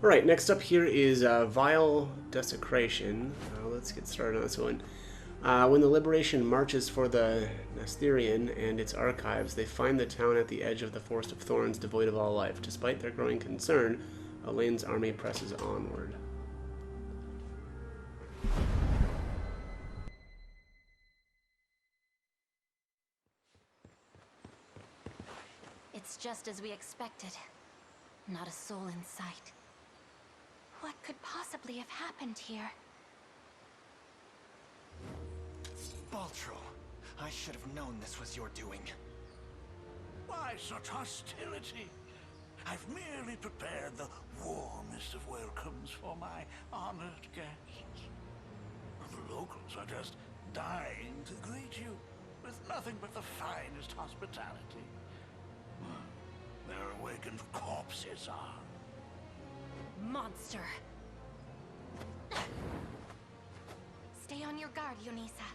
Alright, next up here is Vile Desecration. Let's get started on this one. When the Liberation marches for the Nasterian and its archives, they find the town at the edge of the Forest of Thorns, devoid of all life. Despite their growing concern, Elaine's army presses onward. It's just as we expected. Not a soul in sight. What could possibly have happened here? Baltro, I should have known this was your doing. Why such hostility? I've merely prepared the warmest of welcomes for my honored guests. The locals are just dying to greet you with nothing but the finest hospitality. Their awakened corpses are. Monster! Stay on your guard, Yonisa.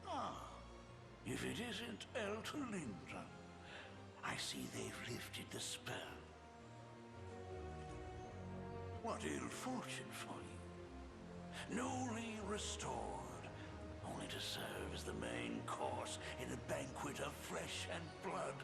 Ah, if it isn't Eltelinda, I see they've lifted the spell. What ill fortune for you. Newly restored, only to serve as the main course in a banquet of flesh and blood.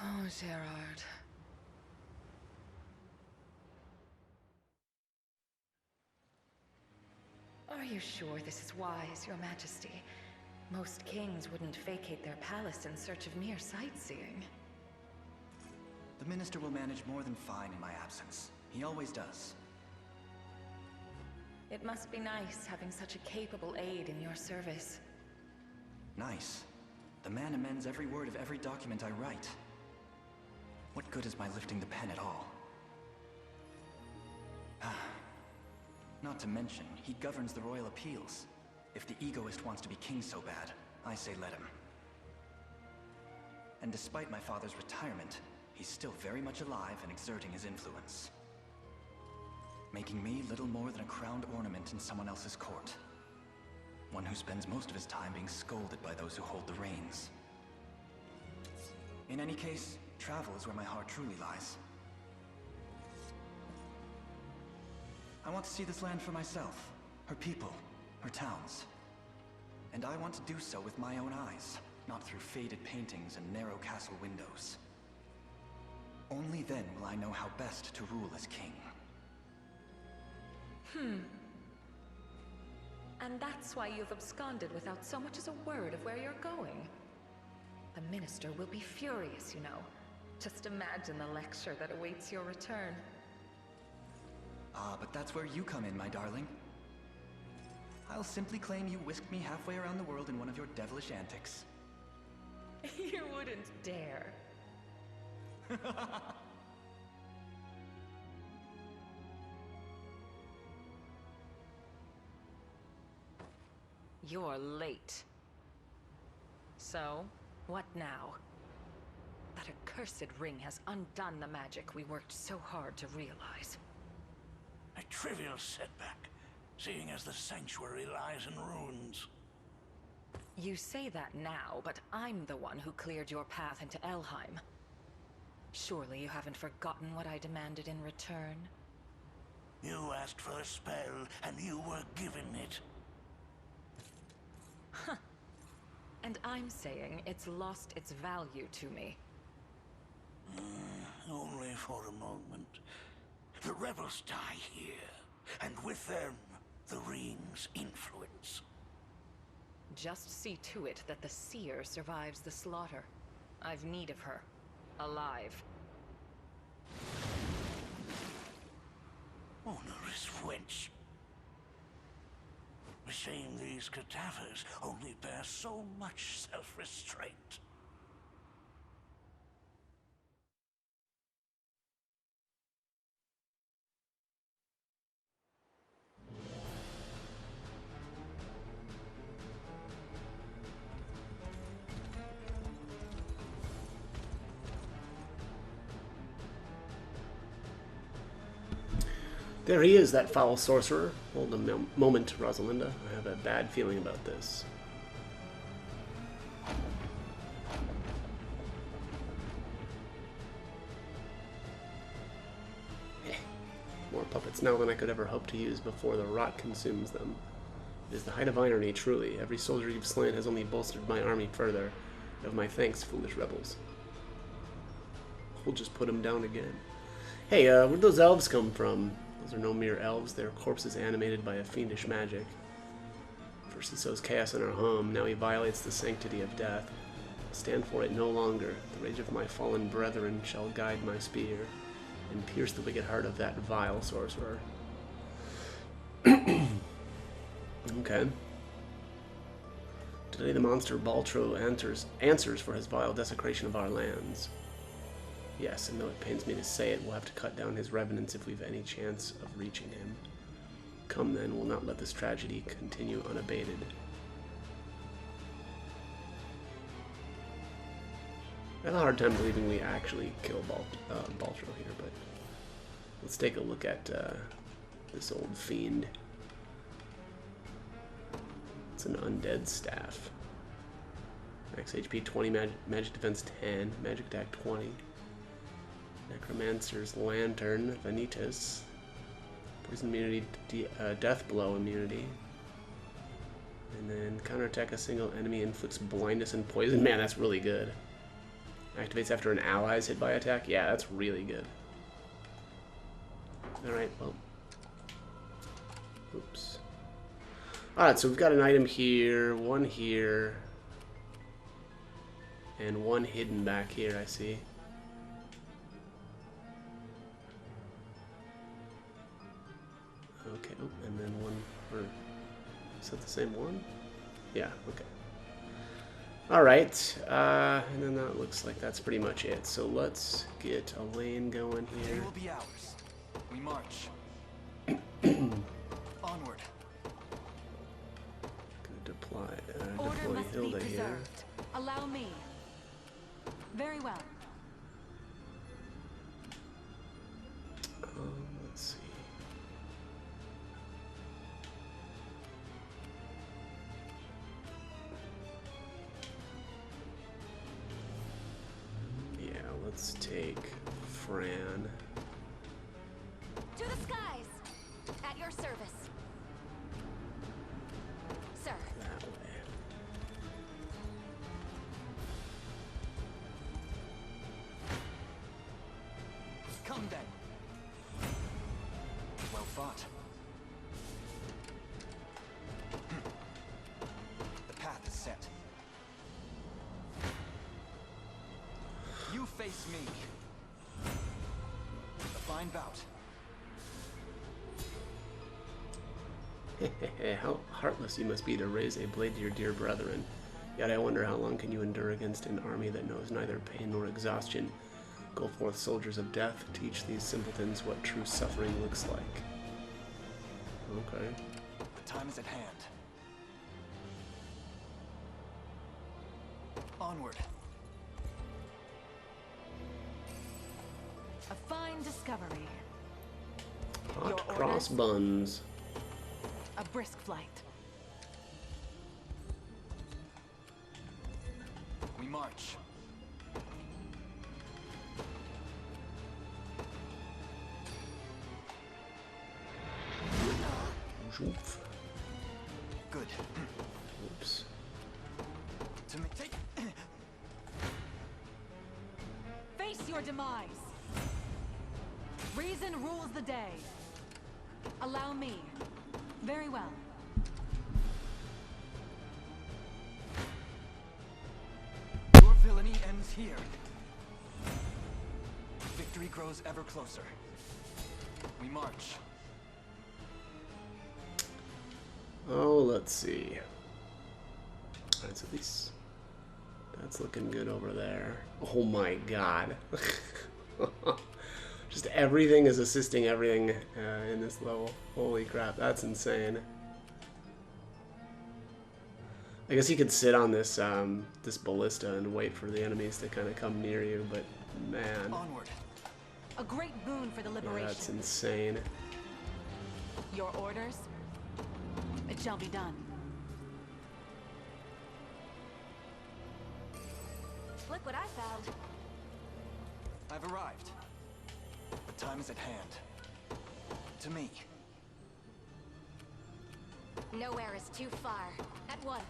Oh, Gerard. Are you sure this is wise, Your Majesty? Most kings wouldn't vacate their palace in search of mere sightseeing. The minister will manage more than fine in my absence. He always does. It must be nice having such a capable aide in your service. Nice. The man amends every word of every document I write. What good is my lifting the pen at all? Not to mention, he governs the royal appeals. If the egoist wants to be king so bad, I say let him. And despite my father's retirement, he's still very much alive and exerting his influence. Making me little more than a crowned ornament in someone else's court. One who spends most of his time being scolded by those who hold the reins. In any case, travel is where my heart truly lies. I want to see this land for myself, her people, her towns. And I want to do so with my own eyes, not through faded paintings and narrow castle windows. Only then will I know how best to rule as king. And that's why you've absconded without so much as a word of where you're going. The minister will be furious, you know. Just imagine the lecture that awaits your return. Ah, but that's where you come in, my darling. I'll simply claim you whisked me halfway around the world in one of your devilish antics. You wouldn't dare. You're late. So, what now? That accursed ring has undone the magic we worked so hard to realize. A trivial setback, seeing as the sanctuary lies in ruins. You say that now, but I'm the one who cleared your path into Elheim. Surely you haven't forgotten what I demanded in return? You asked for a spell, and you were given it. Huh. And I'm saying it's lost its value to me. Only for a moment. The rebels die here, and with them, the ring's influence. Just see to it that the seer survives the slaughter. I've need of her. Alive. Onerous wench. Shame these cadavers only bear so much self-restraint. There he is, that foul sorcerer. Hold a moment, Rosalinda. I have a bad feeling about this. More puppets now than I could ever hope to use before the rot consumes them. It is the height of irony, truly. Every soldier you've slain has only bolstered my army further. You have my thanks, foolish rebels. We'll just put them down again. Hey, where'd those elves come from? Those are no mere elves. They're corpses animated by a fiendish magic. First he sows chaos in our home, now he violates the sanctity of death. Stand for it no longer. The rage of my fallen brethren shall guide my spear, and pierce the wicked heart of that vile sorcerer. Okay. Today the monster Baltro answers for his vile desecration of our lands. Yes, and though it pains me to say it, we'll have to cut down his revenants if we've any chance of reaching him. Come then, we'll not let this tragedy continue unabated. I have a hard time believing we actually kill Baltro here, but let's take a look at this old fiend. It's an undead staff. Max HP 20, magic defense 10, magic attack 20. Necromancer's Lantern, Vanitas. Poison immunity, death blow immunity. And then counterattack a single enemy, inflicts blindness and poison. Man, that's really good. Activates after an ally is hit by attack. Yeah, that's really good. Alright, well. Oops. Alright, so we've got an item here, one here, and one hidden back here, I see. Okay, oh, and then one, or is that the same one? Yeah, okay. Alright, and then that looks like that's pretty much it. So let's get a lane going here. They will be ours. We march. Onward. Deploy Order must be Hilda here. preserved. Allow me. Very well. Let's see. Yeah, let's take Fran. To the skies! At your service. Sir. That way. Come then. Well fought. The path is set. You face me. A fine bout. How heartless you must be to raise a blade to your dear brethren. Yet I wonder how long can you endure against an army that knows neither pain nor exhaustion. Go forth, soldiers of death, teach these simpletons what true suffering looks like. Okay. The time is at hand. Onward. A fine discovery. Hot Your cross orders? buns. A brisk flight. We march. Oof. Good. Oops. To take. Face your demise. Reason rules the day. Allow me. Very well. Your villainy ends here. Victory grows ever closer. We march. Oh, let's see. Alright, so these... That's looking good over there. Oh my god. Just everything is assisting everything in this level. Holy crap, that's insane. I guess you could sit on this this ballista and wait for the enemies to kind of come near you, but man, Onward. A great boon for the yeah, liberation. that's insane. Your orders? It shall be done. Look what I found. I've arrived. The time is at hand. To me. Nowhere is too far. At once.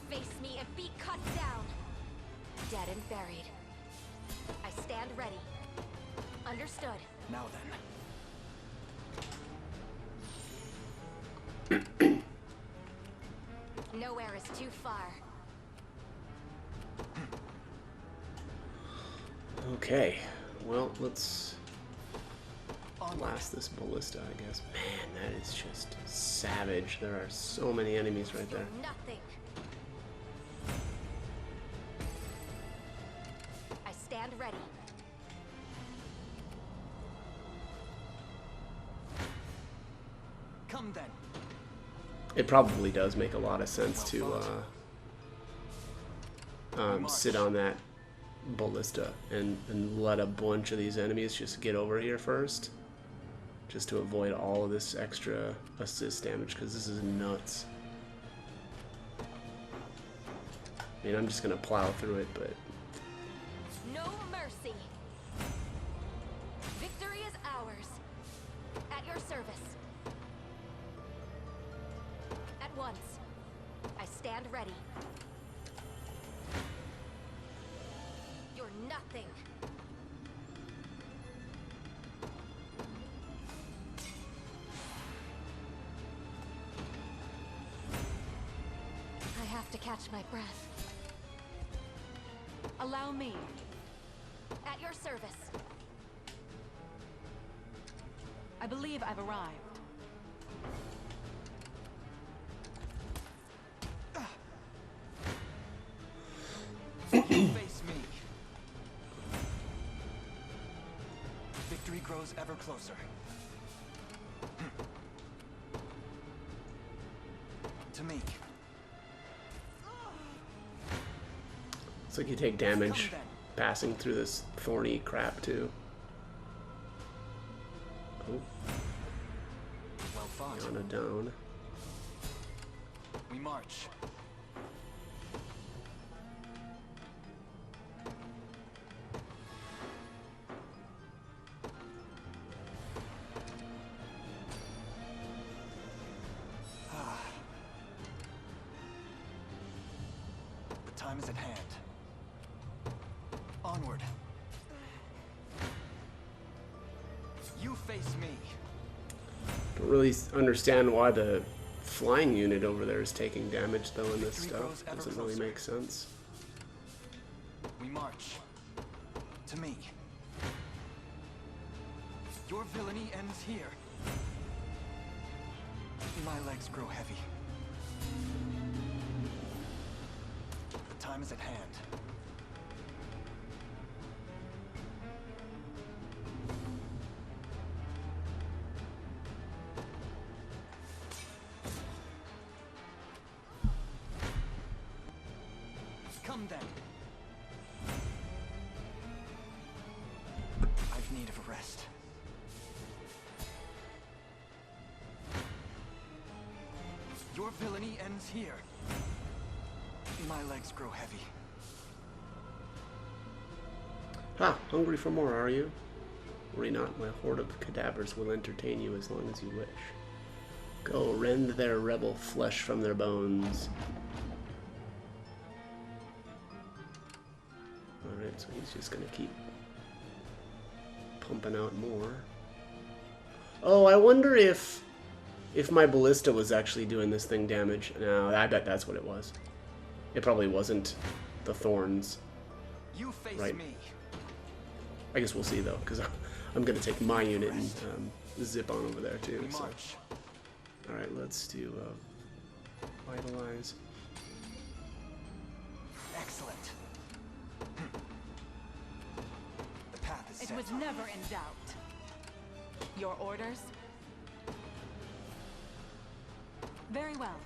Face me and be cut down. Dead and buried. I stand ready. Understood. Now then. Nowhere is too far. Okay, well, let's blast this ballista, I guess. Man, that is just savage. There are so many enemies right there. Nothing. I stand ready. Come then. It probably does make a lot of sense to sit on that ballista and let a bunch of these enemies just get over here first, just to avoid all of this extra assist damage, because this is nuts. I mean, I'm just gonna plow through it, but No mercy. Victory is ours. At your service. At once. I stand ready. You're nothing. I have to catch my breath. Allow me. At your service. I believe I've arrived. You face me. Victory grows ever closer. To me. it's like you take damage passing through this thorny crap too. Oh, Well fought. Yana down. We march. The time is at hand. Onward. You face me. Don't really understand why the flying unit over there is taking damage though in this Victory grows stuff. ever Doesn't really closer. make sense. We march. To me. Your villainy ends here. My legs grow heavy. The time is at hand. Come then. I've need of a rest. Your villainy ends here. My legs grow heavy. Ah, hungry for more, are you? Worry not, my horde of cadavers will entertain you as long as you wish. Go, rend their rebel flesh from their bones. Alright, so he's just gonna keep pumping out more. Oh, I wonder if my ballista was actually doing this thing damage. No, I bet that's what it was. It probably wasn't the thorns. You face Right. me. I guess we'll see though, because I'm gonna take my unit and zip on over there too. We So. march. All right, let's do vitalize. Excellent. The path is It set. was never in doubt. Your orders? Very well.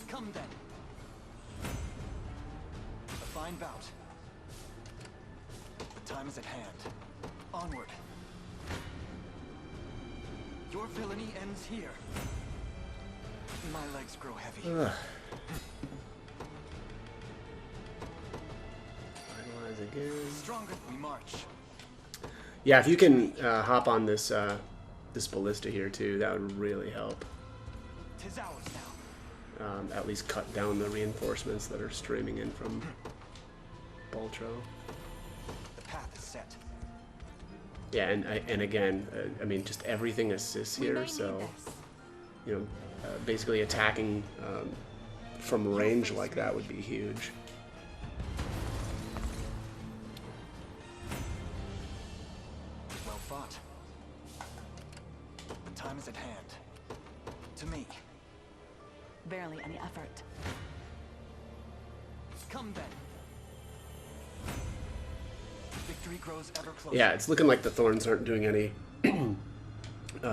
Come then. A fine bout. The time is at hand. Onward. Your villainy ends here. My legs grow heavy. Finalize again. Stronger we march. Yeah, if you can hop on this this ballista here too, that would really help. 'Tis ours now. At least cut down the reinforcements that are streaming in from Baltro. The path is set. Yeah, and again, I mean, just everything assists here, so you know, basically attacking from range like that would be huge. Well fought. The time is at hand. To me. Barely any effort. Come then. Victory grows ever closer. Yeah, it's looking like the thorns aren't doing any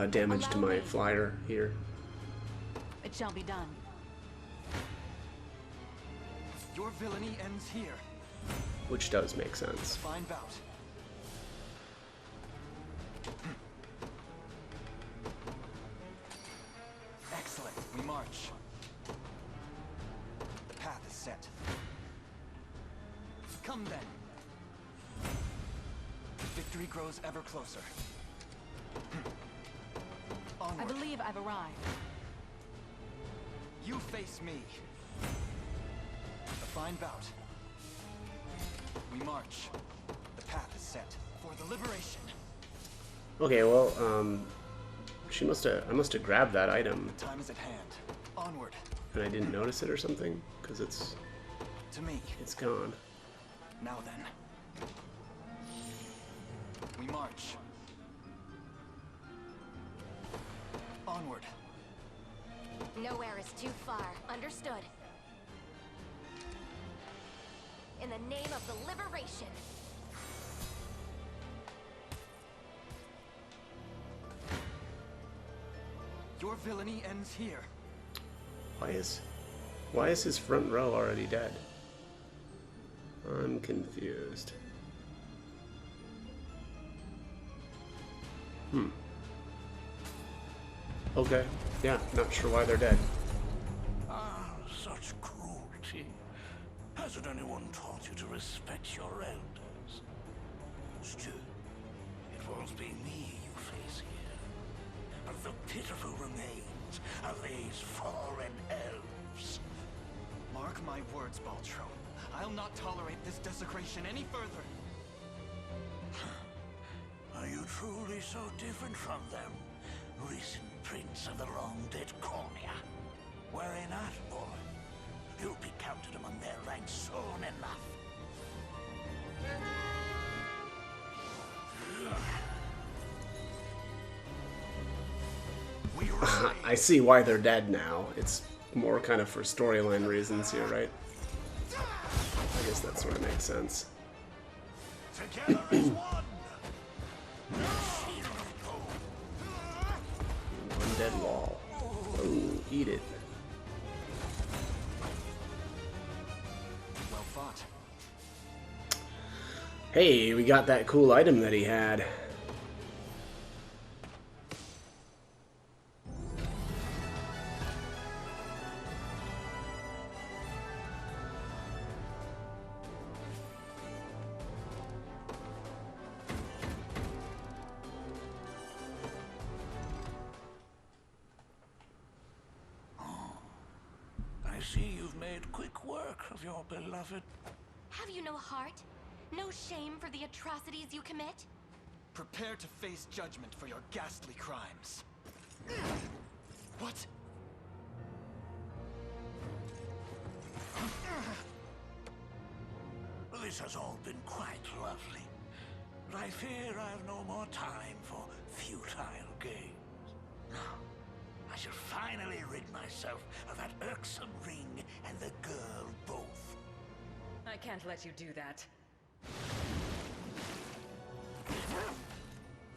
damage to my flyer here. It shall be done. Your villainy ends here. Which does make sense. Fine bout. Excellent. We march. The path is set. Come then. Victory grows ever closer. I Onward. believe I've arrived. You face me. A fine bout. We march. The path is set for the liberation. Okay, well, I must have grabbed that item The time is at hand. Onward. and I didn't notice it or something, because it's To me. gone. Now then. We march. Onward. Nowhere is too far. Understood. In the name of the liberation. Your villainy ends here. Why is his front row already dead? I'm confused. Okay. Yeah, not sure why they're dead. Ah, such cruelty. Hasn't anyone taught you to respect your elders? Still, it won't be me you face here, but the pitiful remains of these fallen elves. Mark my words, Baltro. I'll not tolerate this desecration any further. Are you truly so different from them, recent prince of the long-dead Cornea? Worry not, boy. You'll be counted among their ranks soon enough. We I see why they're dead now. It's more kind of for storyline reasons here, right? I guess that sort of makes sense. together as one. Shield of gold. Undead wall. Oh, eat it. Well fought. Hey, we got that cool item that he had. I see you've made quick work of your beloved. Have you no heart? No shame for the atrocities you commit? Prepare to face judgment for your ghastly crimes. What? This has all been quite lovely, but I fear I have no more time for futile games. Now, I shall finally rid myself of that irksome ring and the girl both. I can't let you do that.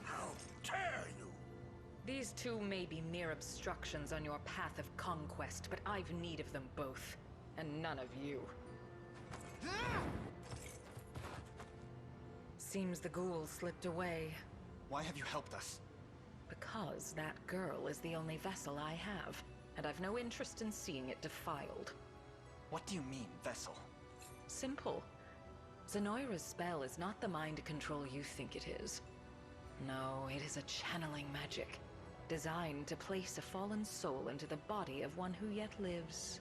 How dare you! These two may be mere obstructions on your path of conquest, but I've need of them both, and none of you. Seems the ghoul slipped away. Why have you helped us? Because that girl is the only vessel I have, and I've no interest in seeing it defiled. What do you mean, vessel? Simple. Zenoira's spell is not the mind control you think it is. No, it is a channeling magic, designed to place a fallen soul into the body of one who yet lives.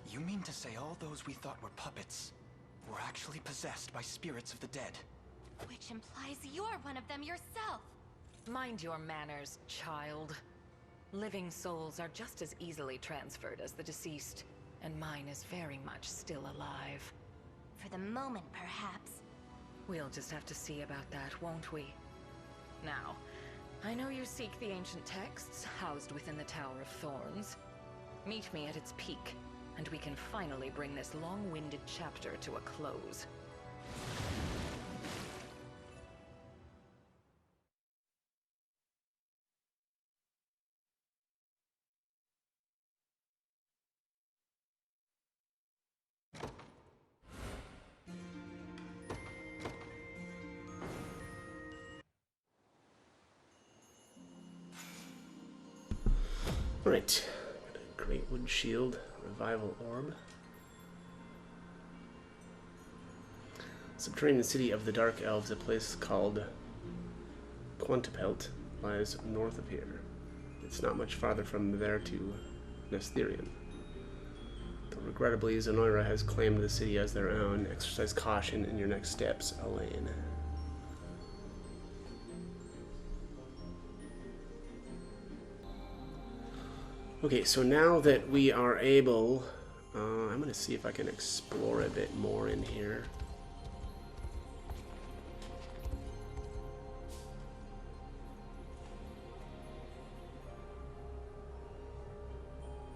You mean to say all those we thought were puppets were actually possessed by spirits of the dead? Which implies you're one of them yourself. Mind your manners, child. Living souls are just as easily transferred as the deceased, and mine is very much still alive. For the moment, perhaps. We'll just have to see about that, won't we? Now, I know you seek the ancient texts housed within the Tower of Thorns. Meet me at its peak, and we can finally bring this long-winded chapter to a close. Alright, Great Wood Shield, Revival Orb. Subterranean city of the Dark Elves, a place called Quantipelt, lies north of here. It's not much farther from there to Nestherion. Though regrettably, Zenoira has claimed the city as their own. Exercise caution in your next steps, Elaine. Okay, so now that we are able, I'm going to see if I can explore a bit more in here.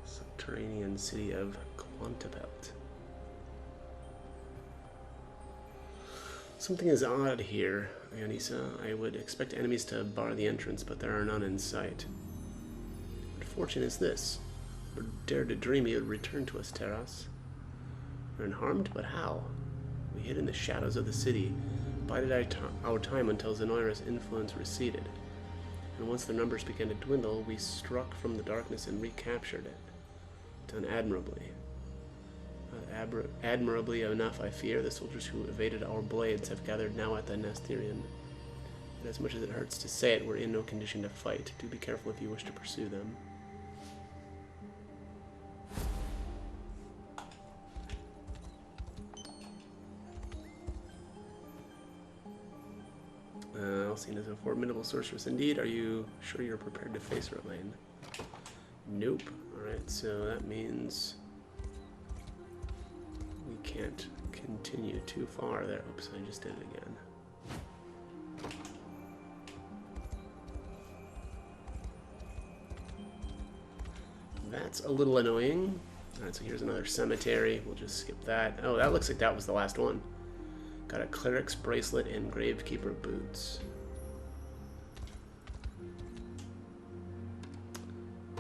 Subterranean city of Quantipelt. Something is odd here, Ionisa. I would expect enemies to bar the entrance, but there are none in sight. Fortune is this. Or dared to dream he would return to us, Terras. We're unharmed, but how? We hid in the shadows of the city, bided our time until Zenoira's influence receded. And once their numbers began to dwindle, we struck from the darkness and recaptured it. Done admirably. Admirably enough, I fear, the soldiers who evaded our blades have gathered now at the Nestherion. And as much as it hurts to say it, we're in no condition to fight. Do be careful if you wish to pursue them. Seen as a formidable sorceress indeed. Are you sure you're prepared to face her, Elaine? Nope. Alright, so that means we can't continue too far there. Oops, I just did it again. That's a little annoying. Alright, so here's another cemetery. We'll just skip that. Oh, that looks like that was the last one. Got a cleric's bracelet and gravekeeper boots.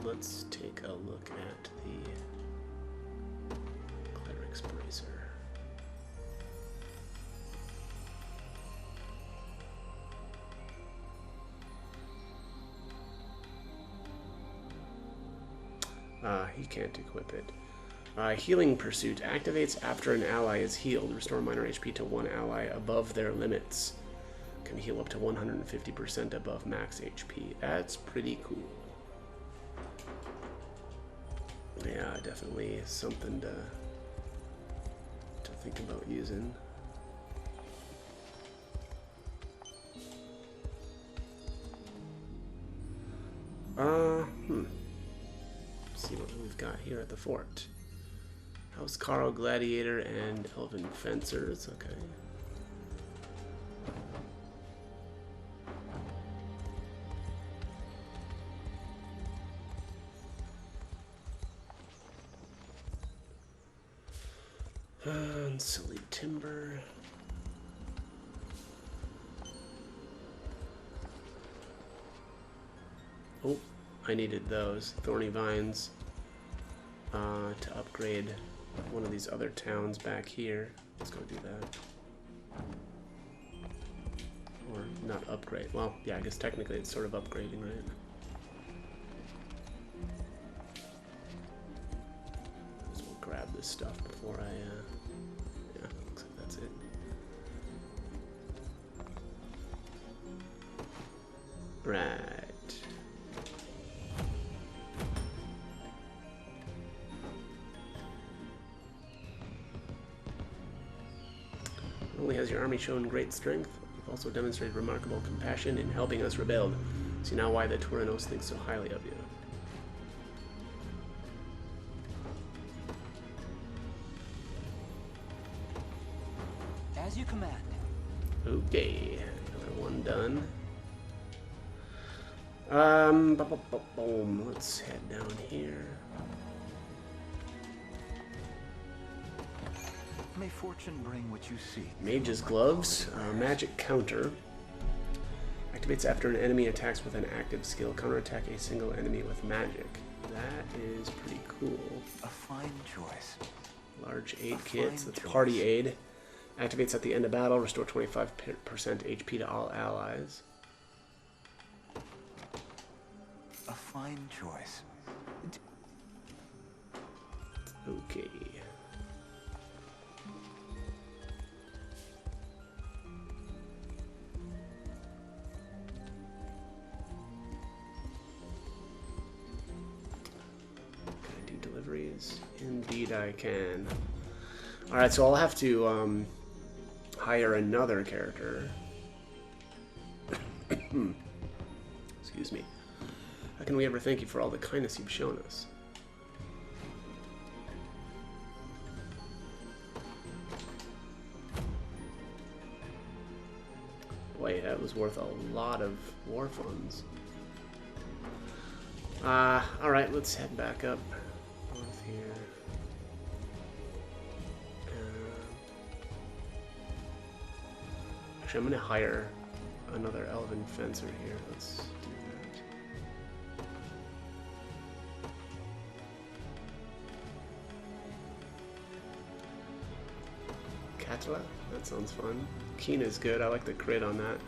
Let's take a look at the cleric's bracer. He can't equip it. Healing Pursuit activates after an ally is healed. Restore minor HP to one ally above their limits. Can heal up to 150% above max HP. That's pretty cool. Yeah, definitely something to think about using. See what we've got here at the fort. House Carl Gladiator and Elven Fencers, okay. Unsullied Timber. Oh, I needed those Thorny Vines to upgrade one of these other towns back here. Let's go do that. not upgrade. Well, yeah, I guess technically it's sort of upgrading, right? Just we'll grab this stuff before I, yeah, looks like that's it. Right. Not only has your army shown great strength, you've also demonstrated remarkable compassion in helping us rebuild. See now why the Tourinos think so highly of you. As you command. Okay, another one done. Boom. Let's head down here. May fortune bring what you seek. Mage's Gloves, magic counter. Activates after an enemy attacks with an active skill. Counterattack a single enemy with magic. That is pretty cool. A fine choice. Large aid kits, that's party aid. Activates at the end of battle, restore 25% HP to all allies. A fine choice. Okay. Deliveries? Indeed I can. Alright, so I'll have to hire another character. Excuse me. How can we ever thank you for all the kindness you've shown us? Boy, that was worth a lot of war funds. Alright, let's head back up north here. Actually, I'm going to hire another elven fencer here. Let's do that. Katla? That sounds fun. Keen is good. I like the crit on that.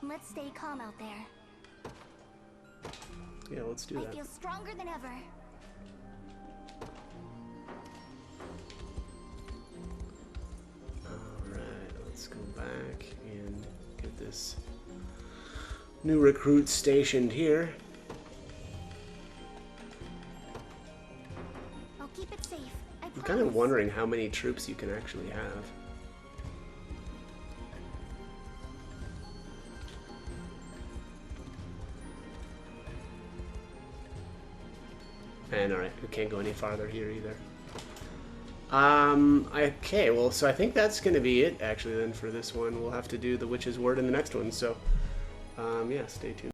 Let's stay calm out there. Yeah, let's do that. I feel stronger than ever. Alright, let's go back and get this new recruit stationed here. I'll keep it safe. I'm kind of wondering how many troops you can actually have. And alright, we can't go any farther here either. Okay, well, so I think that's going to be it, actually, then, for this one. We'll have to do the Witch's Word in the next one, so, yeah, stay tuned.